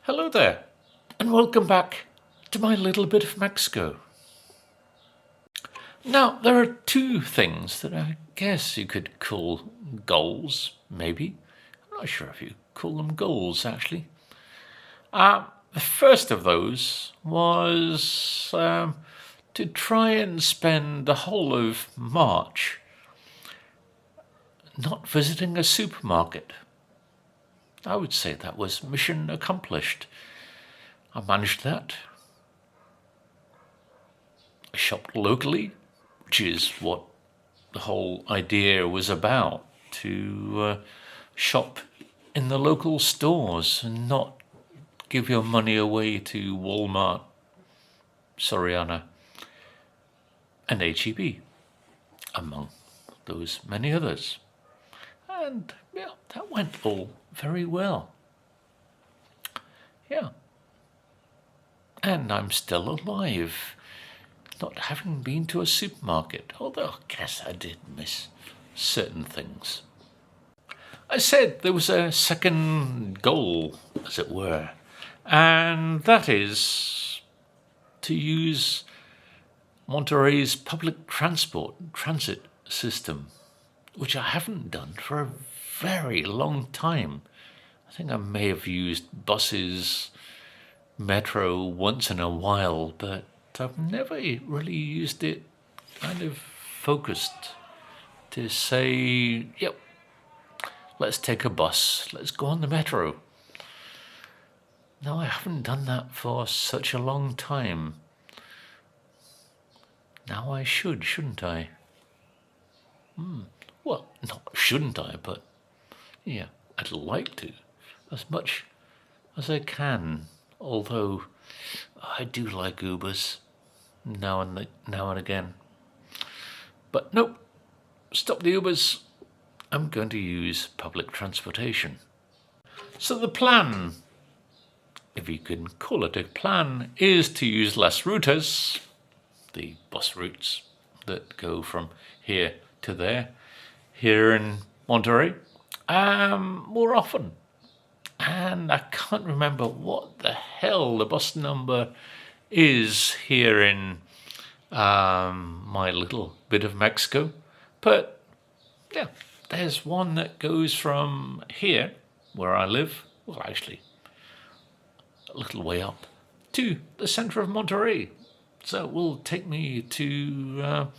Hello there, and welcome back to my little bit of Mexico. Now, there are two things that I guess you could call goals, maybe. I'm not sure if you call them goals, actually. The first of those was to try and spend the whole of March not visiting a supermarket. I would say that was mission accomplished. I managed that. I shopped locally, which is what the whole idea was about, to shop in the local stores and not give your money away to Walmart, Soriana, and H-E-B, among those many others. And yeah, that went all very well. Yeah. And I'm still alive, not having been to a supermarket, although I guess I did miss certain things. I said there was a second goal, as it were, and that is to use Monterrey's public transit system, which I haven't done for a very long time. I think I may have used buses, metro once in a while, but I've never really used it kind of focused to say, yep, let's take a bus, let's go on the metro. No, I haven't done that for such a long time. Now I should, shouldn't I? Well, not shouldn't I, but yeah, I'd like to, as much as I can. Although I do like Ubers now and again. But nope, stop the Ubers. I'm going to use public transportation. So the plan, if you can call it a plan, is to use less routers, the bus routes that go from here to there, here in Monterrey, more often. And I can't remember what the hell the bus number is here in my little bit of Mexico. But yeah, there's one that goes from here, where I live, well, actually, a little way up, to the center of Monterrey. So it will take me to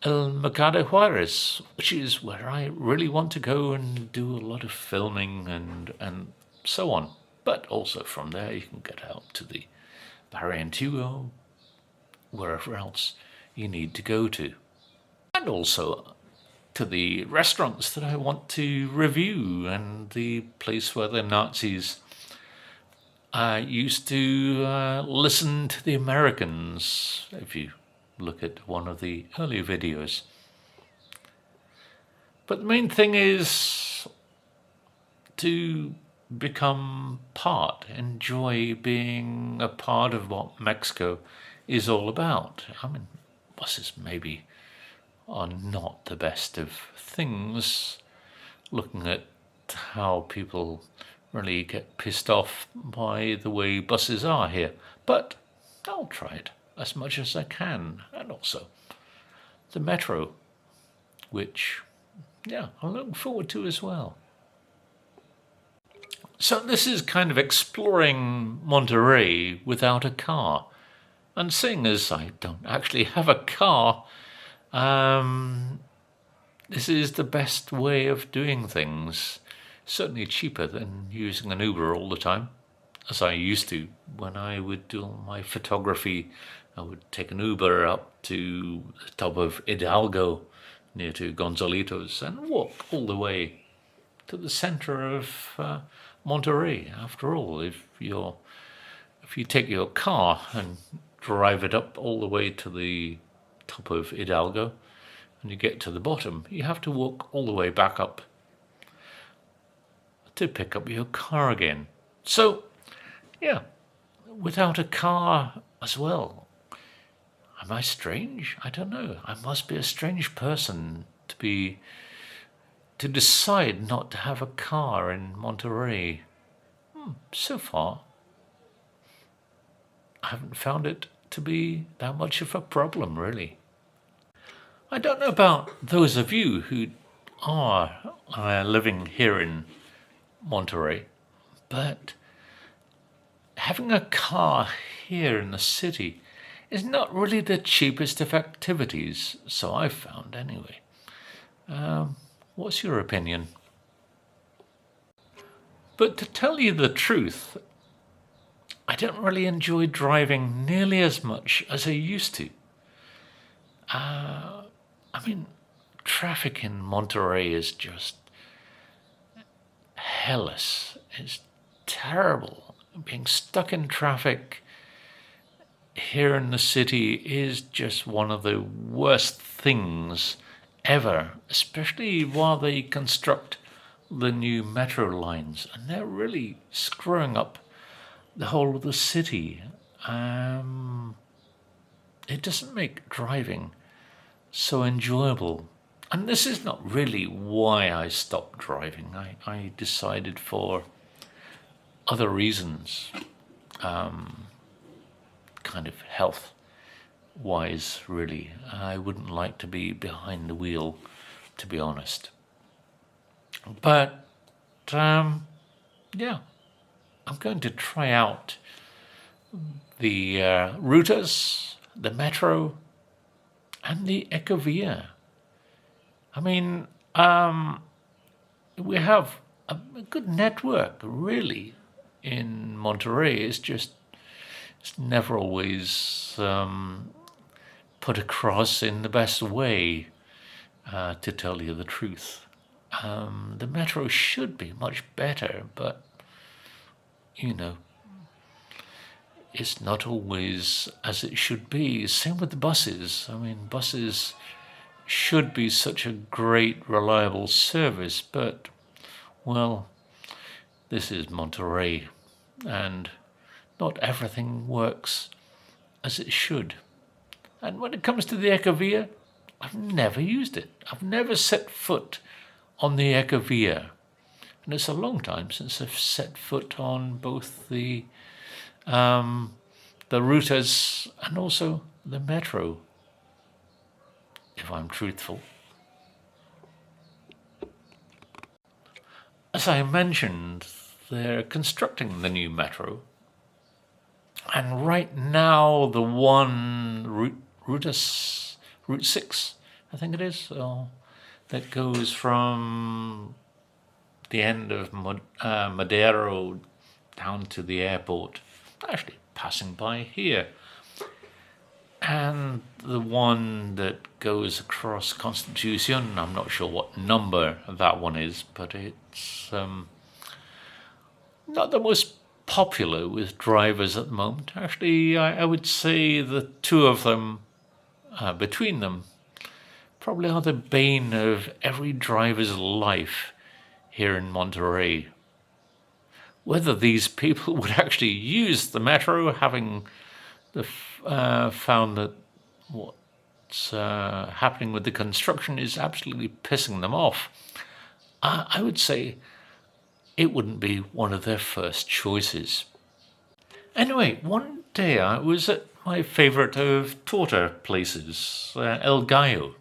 El Mercado Juarez, which is where I really want to go and do a lot of filming and so on. But also from there you can get out to the Barrio Antiguo, wherever else you need to go to. And also to the restaurants that I want to review and the place where the Nazis used to listen to the Americans, if you look at one of the earlier videos. But the main thing is to become enjoy being a part of what Mexico is all about. I mean, buses maybe are not the best of things, looking at how people really get pissed off by the way buses are here. But I'll try it as much as I can, and also the metro, which, yeah, I'm looking forward to as well. So this is kind of exploring Monterrey without a car. And seeing as I don't actually have a car, this is the best way of doing things. Certainly cheaper than using an Uber all the time, as I used to when I would do all my photography. I would take an Uber up to the top of Hidalgo, near to Gonzalitos, and walk all the way to the center of Monterrey. After all, if you take your car and drive it up all the way to the top of Hidalgo, and you get to the bottom, you have to walk all the way back up to pick up your car again. So, yeah, without a car as well. Am I strange? I don't know. I must be a strange person to decide not to have a car in Monterrey. So far, I haven't found it to be that much of a problem, really. I don't know about those of you who are living here in Monterrey, but having a car here in the city is not really the cheapest of activities, so I've found anyway. What's your opinion? But to tell you the truth, I don't really enjoy driving nearly as much as I used to. I mean, traffic in Monterrey is just hellish. It's terrible. Being stuck in traffic here in the city is just one of the worst things ever, especially while they construct the new metro lines, and they're really screwing up the whole of the city. It doesn't make driving so enjoyable. And this is not really why I stopped driving. I decided for other reasons, kind of health-wise, really. I wouldn't like to be behind the wheel, to be honest. But, yeah, I'm going to try out the routers, the metro, and the Ecovia. I mean, we have a good network, really, in Monterrey. It's never always put across in the best way, to tell you the truth. The metro should be much better, but, it's not always as it should be. Same with the buses. I mean, buses should be such a great, reliable service, but, well, this is Monterrey, and not everything works as it should. And when it comes to the Ecovia, I've never used it. I've never set foot on the Ecovia. And it's a long time since I've set foot on both the routers and also the metro, if I'm truthful. As I mentioned, they're constructing the new metro, and right now the Route 6, I think it is, that goes from the end of Madero down to the airport, actually passing by here. And the one that goes across Constitution, I'm not sure what number that one is, but it's not the most popular with drivers at the moment. Actually, I would say the two of them, between them, probably are the bane of every driver's life here in Monterrey. Whether these people would actually use the metro, having found that what's happening with the construction is absolutely pissing them off, I would say it wouldn't be one of their first choices. Anyway, one day I was at my favorite of torta places, El Gallo,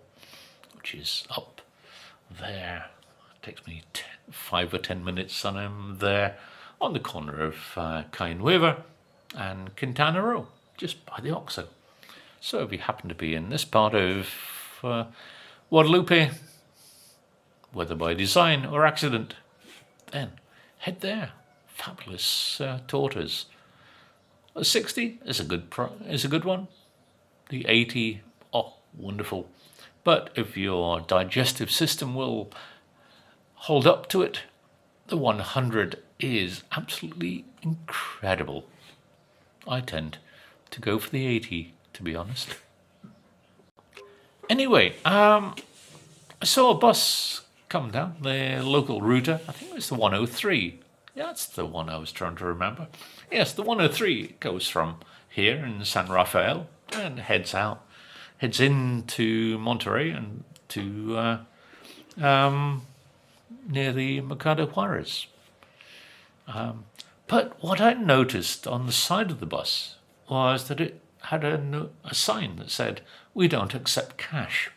which is up there. It takes me 5 or 10 minutes, and I'm there on the corner of Calle Nueva and Quintana Roo, just by the Oxo. So if you happen to be in this part of Guadalupe, whether by design or accident, then head there. Fabulous tortas. The 60 is a good one. The 80, wonderful. But if your digestive system will hold up to it, the 100 is absolutely incredible. I tend to go for the 80, to be honest. Anyway, I saw a bus come down, the local router. I think it was the 103. Yeah, that's the one I was trying to remember. Yes, the 103 goes from here in San Rafael and heads into Monterrey and to near the Mercado Juarez. But what I noticed on the side of the bus was that it had a sign that said, "We don't accept cash."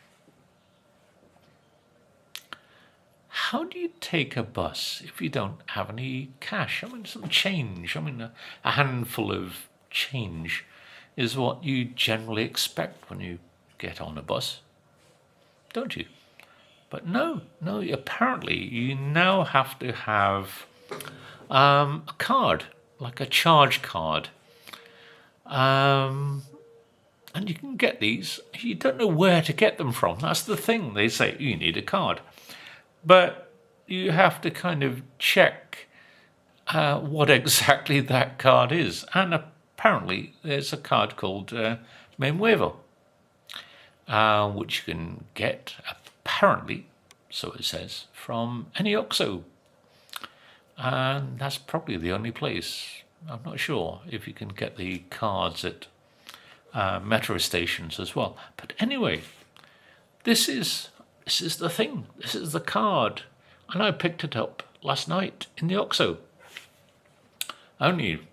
How do you take a bus if you don't have any cash? I mean, some change. I mean, a handful of change is what you generally expect when you get on a bus, don't you? But no, apparently you now have to have a card, like a charge card. And you can get these. You don't know where to get them from. That's the thing. They say you need a card. But you have to kind of check what exactly that card is. And apparently there's a card called Me Muevo, which you can get, apparently, so it says, from any OXXO. And that's probably the only place. I'm not sure if you can get the cards at metro stations as well. But anyway, this is the thing. This is the card. And I picked it up last night in the OXXO. I only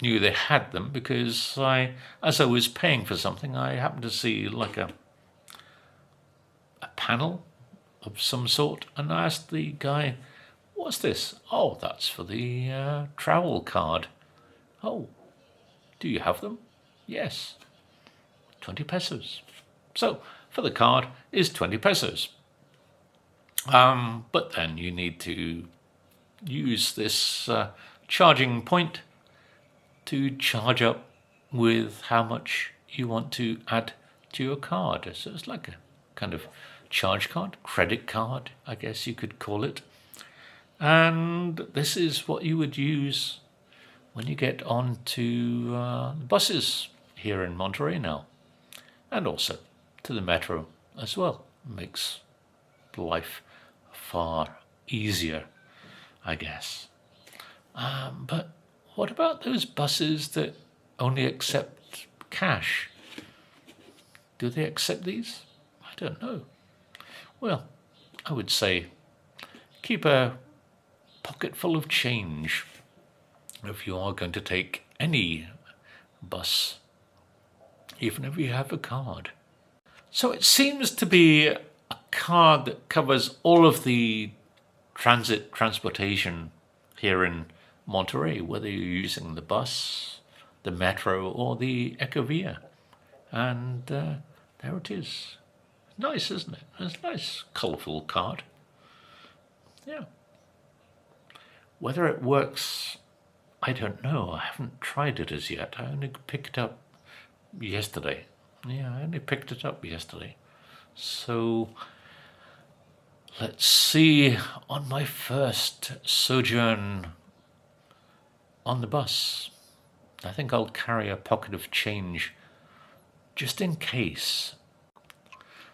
knew they had them because as I was paying for something, I happened to see like a panel of some sort, and I asked the guy, "What's this?" "Oh, that's for the travel card." "Oh, do you have them?" "Yes." 20 pesos. So for the card is 20 pesos. But then you need to use this charging point to charge up with how much you want to add to your card. So it's like a kind of charge card, credit card, I guess you could call it. And this is what you would use when you get onto buses here in Monterrey now, and also to the metro as well. It makes life far easier, I guess. But what about those buses that only accept cash? Do they accept these? I don't know. Well, I would say keep a pocket full of change if you are going to take any bus, even if you have a card. So it seems to be a card that covers all of the transportation here in Monterrey, whether you're using the bus, the metro, or the Ecovia. And there it is. Nice, isn't it? It's a nice, colourful card. Yeah. Whether it works, I don't know. I haven't tried it as yet. I only picked it up yesterday. Yeah, I only picked it up yesterday. So let's see, on my first sojourn on the bus, I think I'll carry a pocket of change just in case.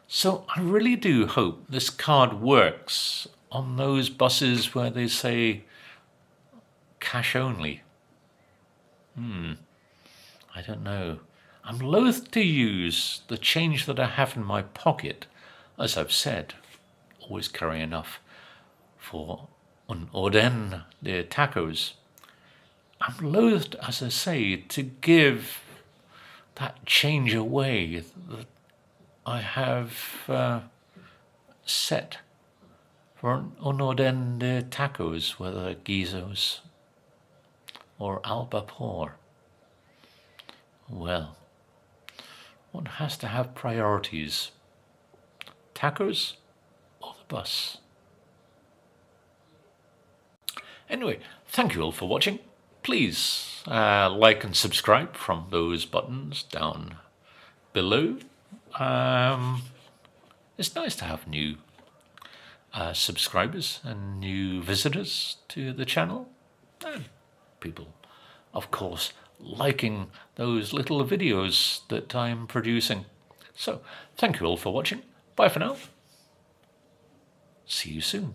So I really do hope this card works on those buses where they say cash only. I don't know. I'm loath to use the change that I have in my pocket. As I've said, always carry enough for un orden de tacos. I'm loath, as I say, to give that change away that I have set for un orden de tacos, whether guisos or al vapor. Well, one has to have priorities. Tacos or the bus. Anyway, thank you all for watching. Please like and subscribe from those buttons down below. It's nice to have new subscribers and new visitors to the channel, and people, of course, liking those little videos that I'm producing. So, thank you all for watching. Bye for now. See you soon.